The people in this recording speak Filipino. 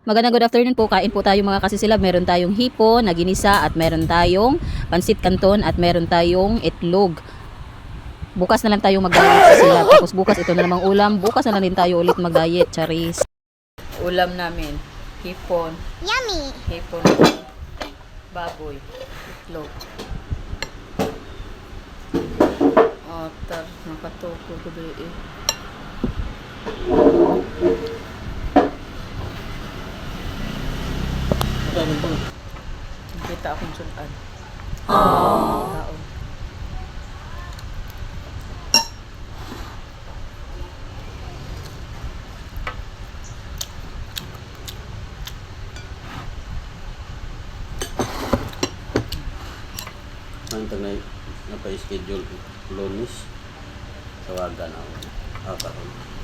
Magandang good afternoon po. Kain po tayo mga kasisilab. Meron tayong hipon na ginisa at meron tayong pansit canton at meron tayong itlog. Bukas na lang tayo mag-diet sila. Tapos bukas ito na namang ulam. Bukas na lang din tayo ulit mag-diet. Charis. Ulam namin. Hipon. Yummy! Hipon. Baboy. Itlog. Tar. Nakatoko ko eh. Kita akong sulan. Taon. Ang tagnay na pa-schedule Lunes tawagan ako. Karon.